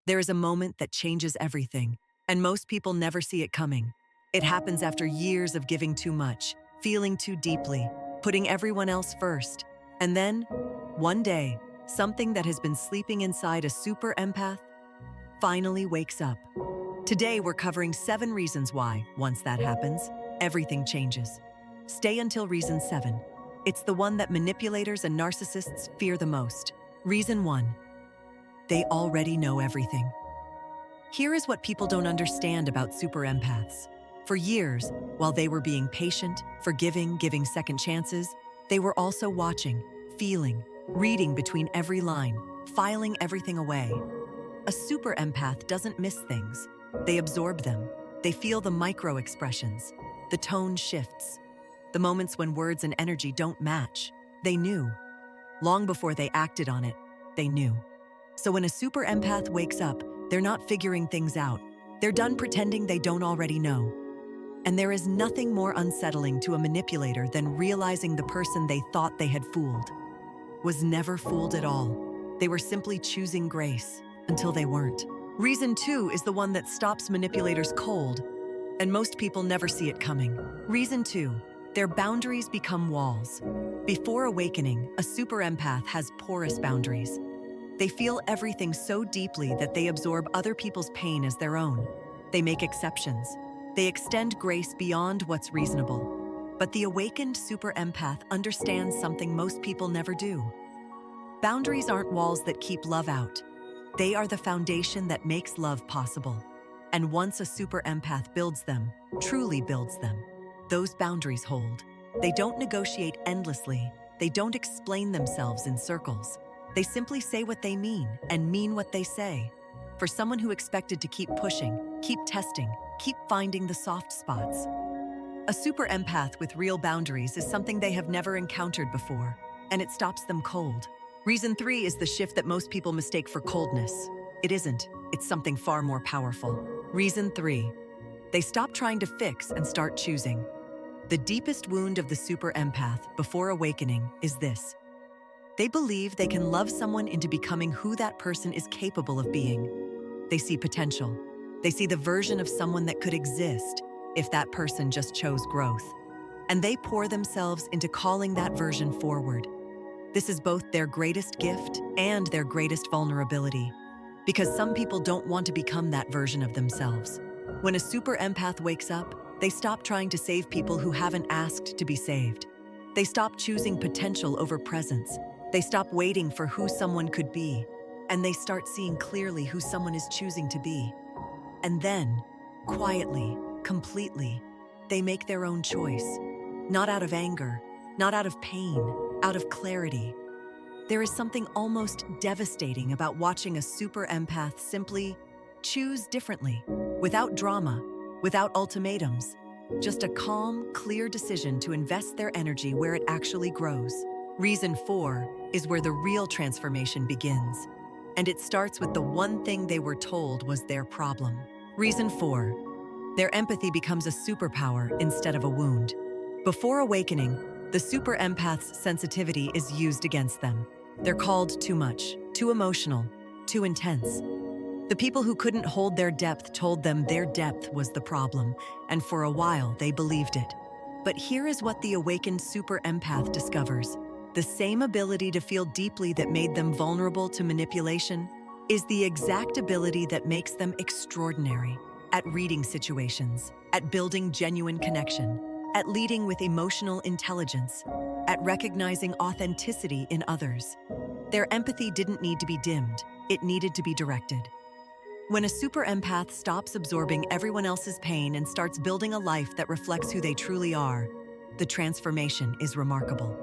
There is a moment that changes everything, and most people never see it coming. It happens after years of giving too much, feeling too deeply, putting everyone else first. And then, one day, something that has been sleeping inside a super empath finally wakes up. Today, we're covering 7 reasons why, once that happens, everything changes. Stay until reason 7. It's the one that manipulators and narcissists fear the most. Reason 1. They already know everything. Here is what people don't understand about super empaths. For years, while they were being patient, forgiving, giving second chances, they were also watching, feeling, reading between every line, filing everything away. A super empath doesn't miss things. They absorb them. They feel the micro expressions, the tone shifts, the moments when words and energy don't match. They knew. Long before they acted on it, they knew. So when a super empath wakes up, they're not figuring things out. They're done pretending they don't already know. And there is nothing more unsettling to a manipulator than realizing the person they thought they had fooled was never fooled at all. They were simply choosing grace until they weren't. Reason 2 is the one that stops manipulators cold, and most people never see it coming. Reason 2, their boundaries become walls. Before awakening, a super empath has porous boundaries. They feel everything so deeply that they absorb other people's pain as their own. They make exceptions. They extend grace beyond what's reasonable. But the awakened super empath understands something most people never do. Boundaries aren't walls that keep love out. They are the foundation that makes love possible. And once a super empath builds them, truly builds them, those boundaries hold. They don't negotiate endlessly. They don't explain themselves in circles. They simply say what they mean and mean what they say. For someone who expected to keep pushing, keep testing, keep finding the soft spots. A super empath with real boundaries is something they have never encountered before, and it stops them cold. Reason 3 is the shift that most people mistake for coldness. It isn't. It's something far more powerful. Reason 3. They stop trying to fix and start choosing. The deepest wound of the super empath before awakening is this. They believe they can love someone into becoming who that person is capable of being. They see potential. They see the version of someone that could exist if that person just chose growth. And they pour themselves into calling that version forward. This is both their greatest gift and their greatest vulnerability, because some people don't want to become that version of themselves. When a super empath wakes up, they stop trying to save people who haven't asked to be saved. They stop choosing potential over presence. They stop waiting for who someone could be, and they start seeing clearly who someone is choosing to be. And then, quietly, completely, they make their own choice. Not out of anger, not out of pain, out of clarity. There is something almost devastating about watching a super empath simply choose differently, without drama, without ultimatums. Just a calm, clear decision to invest their energy where it actually grows. Reason 4 is where the real transformation begins. And it starts with the one thing they were told was their problem. Reason 4. Their empathy becomes a superpower instead of a wound. Before awakening, the super empath's sensitivity is used against them. They're called too much, too emotional, too intense. The people who couldn't hold their depth told them their depth was the problem, and for a while they believed it. But here is what the awakened super empath discovers. The same ability to feel deeply that made them vulnerable to manipulation is the exact ability that makes them extraordinary at reading situations, at building genuine connection, at leading with emotional intelligence, at recognizing authenticity in others. Their empathy didn't need to be dimmed, it needed to be directed. When a super empath stops absorbing everyone else's pain and starts building a life that reflects who they truly are, the transformation is remarkable.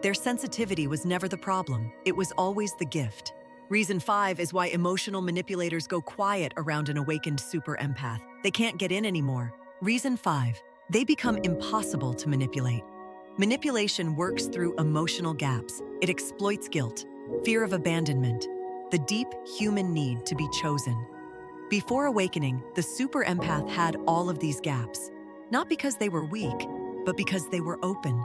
Their sensitivity was never the problem, it was always the gift. Reason 5 is why emotional manipulators go quiet around an awakened super empath. They can't get in anymore. Reason 5, they become impossible to manipulate. Manipulation works through emotional gaps. It exploits guilt, fear of abandonment, the deep human need to be chosen. Before awakening, the super empath had all of these gaps, not because they were weak, but because they were open.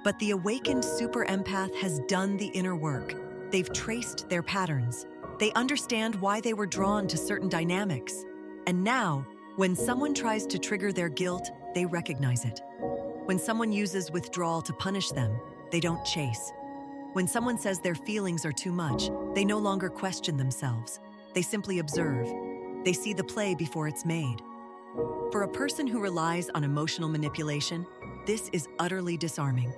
But the awakened super empath has done the inner work. They've traced their patterns. They understand why they were drawn to certain dynamics. And now, when someone tries to trigger their guilt, they recognize it. When someone uses withdrawal to punish them, they don't chase. When someone says their feelings are too much, they no longer question themselves. They simply observe. They see the play before it's made. For a person who relies on emotional manipulation, this is utterly disarming.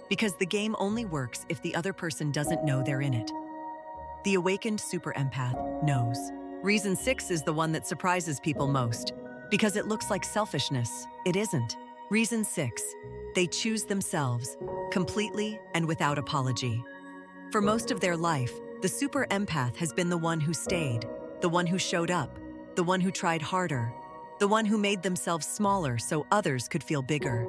Because the game only works if the other person doesn't know they're in it. The awakened super empath knows. Reason 6 is the one that surprises people most. Because it looks like selfishness, it isn't. Reason 6, they choose themselves, completely and without apology. For most of their life, the super empath has been the one who stayed, the one who showed up, the one who tried harder, the one who made themselves smaller so others could feel bigger.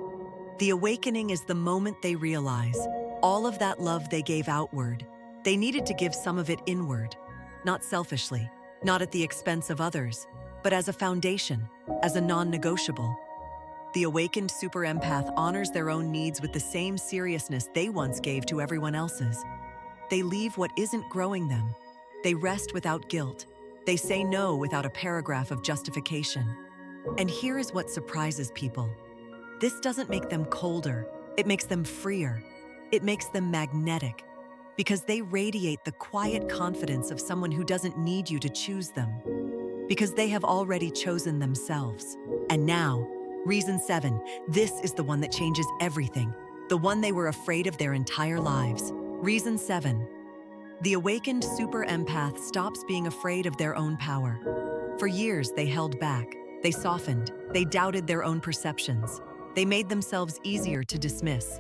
The awakening is the moment they realize all of that love they gave outward, they needed to give some of it inward, not selfishly, not at the expense of others, but as a foundation, as a non-negotiable. The awakened super empath honors their own needs with the same seriousness they once gave to everyone else's. They leave what isn't growing them. They rest without guilt. They say no without a paragraph of justification. And here is what surprises people. This doesn't make them colder. It makes them freer. It makes them magnetic. Because they radiate the quiet confidence of someone who doesn't need you to choose them. Because they have already chosen themselves. And now, reason 7, this is the one that changes everything. The one they were afraid of their entire lives. Reason 7, the awakened super empath stops being afraid of their own power. For years, they held back. They softened. They doubted their own perceptions. They made themselves easier to dismiss.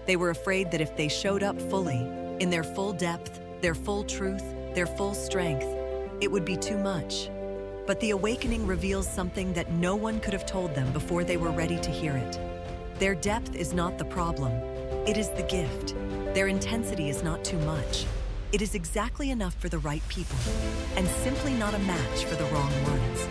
They were afraid that if they showed up fully, in their full depth, their full truth, their full strength, it would be too much. But the awakening reveals something that no one could have told them before they were ready to hear it. Their depth is not the problem. It is the gift. Their intensity is not too much. It is exactly enough for the right people, and simply not a match for the wrong ones.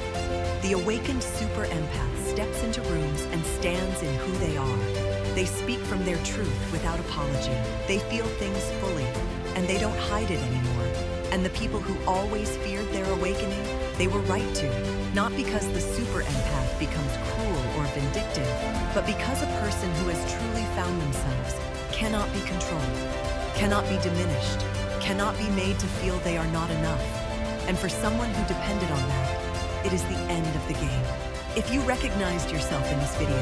The awakened super empath steps into rooms and stands in who they are. They speak from their truth without apology. They feel things fully, and they don't hide it anymore. And the people who always feared their awakening, they were right to. Not because the super empath becomes cruel or vindictive, but because a person who has truly found themselves cannot be controlled, cannot be diminished, cannot be made to feel they are not enough. And for someone who depended on that, it is the end of the game. If you recognized yourself in this video,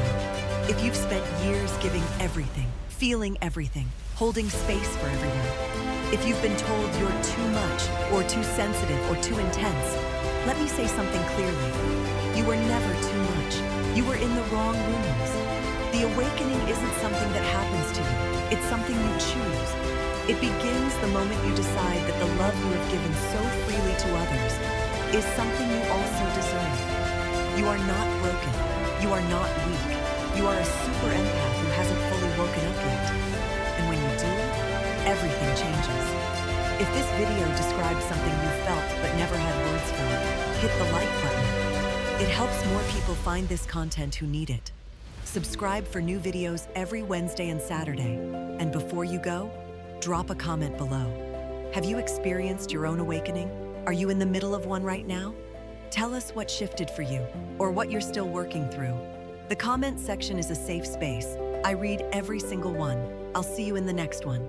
if you've spent years giving everything, feeling everything, holding space for everyone, if you've been told you're too much, or too sensitive, or too intense, let me say something clearly. You were never too much. You were in the wrong rooms. The awakening isn't something that happens to you. It's something you choose. It begins the moment you decide that the love you have given so freely to others is something you also deserve. You are not broken. You are not weak. You are a super empath who hasn't fully woken up yet. And when you do, everything changes. If this video describes something you felt but never had words for, hit the like button. It helps more people find this content who need it. Subscribe for new videos every Wednesday and Saturday. And before you go, drop a comment below. Have you experienced your own awakening? Are you in the middle of one right now? Tell us what shifted for you, or what you're still working through. The comment section is a safe space. I read every single one. I'll see you in the next one.